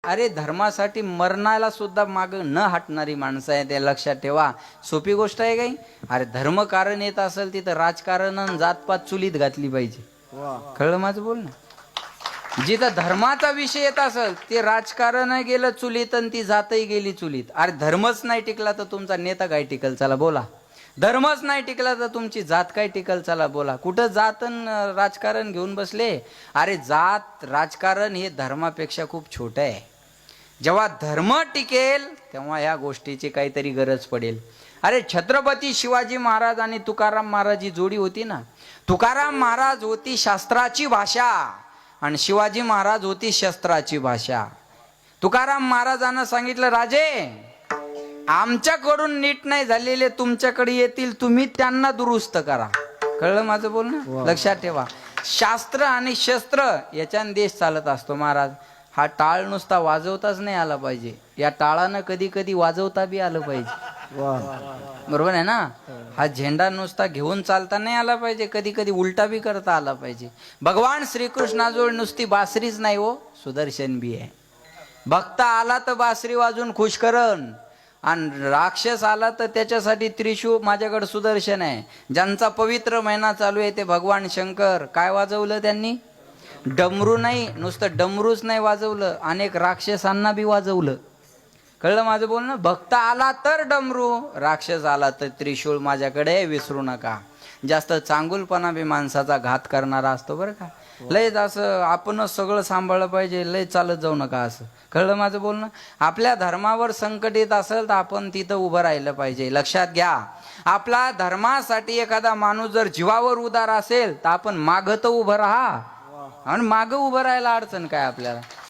अरे धर्मासाठी मरणाला सुद्धा माग न हटणारी माणसं आहे, ते लक्षात ठेवा. सोपी गोष्ट आहे काही. अरे धर्म कारण येत असेल तिथं राजकारण आणि जातपात चुलीत घातली पाहिजे. कळलं माझं बोलणं. जिथं धर्माचा विषय येत असेल ते राजकारण गेलं चुलीत आणि ती जातही गेली चुलीत. अरे धर्मच नाही टिकला तर तुमचा नेता काय टिकल, चला बोला. धर्मच नाही टिकला तर तुमची जात काय टिकल, चला बोला. कुठं जात आणि राजकारण घेऊन बसले. अरे जात राजकारण हे धर्मापेक्षा खूप छोटं आहे. जेव्हा धर्म टिकेल तेव्हा या गोष्टीची काहीतरी गरज पडेल. अरे छत्रपती शिवाजी महाराज आणि तुकाराम महाराज ही जोडी होती ना. तुकाराम महाराज होती शास्त्राची भाषा आणि शिवाजी महाराज होती शस्त्राची भाषा. तुकाराम महाराजांना सांगितलं, राजे आमच्याकडून नीट नाही झालेले तुमच्याकडे येतील, तुम्ही त्यांना दुरुस्त करा. कळलं माझं बोलणं. लक्षात ठेवा, शास्त्र आणि शस्त्र याच्याने देश चालत असतो महाराज. हा टाळ नुसता वाजवताच नाही आला पाहिजे, या टाळानं कधी कधी वाजवता बी आलं पाहिजे. बरोबर आहे ना. हा झेंडा नुसता घेऊन चालता नाही आला पाहिजे, कधी कधी उलटा बी करता आला पाहिजे. भगवान श्रीकृष्णाजवळ नुसती बासरीच नाही हो, सुदर्शन बी आहे. भक्त आला तर बासरी वाजून खुश करण, आणि राक्षस आला तर त्याच्यासाठी त्रिशूळ माझ्याकडे सुदर्शन आहे. ज्यांचा पवित्र महिना चालू आहे ते भगवान शंकर काय वाजवलं त्यांनी, डमरू नाही, नुसतं डमरूच नाही वाजवलं, अनेक राक्षसांना बी वाजवलं. कळलं माझं बोलणं. भक्त आला तर डमरू, राक्षस आला तर त्रिशूळ माझ्याकडे, विसरू नका. जास्त चांगुलपणा बी माणसाचा घात करणारा असतो बरं का. लयच असं आपणच सगळं सांभाळलं पाहिजे, लय चालत जाऊ नका असं. कळलं माझं बोलणं. आपल्या धर्मावर संकट येत असेल तर आपण तिथं उभं राहिलं पाहिजे. लक्षात घ्या, आपला धर्मासाठी एखादा माणूस जर जीवावर उदार असेल तर आपण मागं तर उभं राहा, आणि मागं उभं राहायला अडचण काय आपल्याला.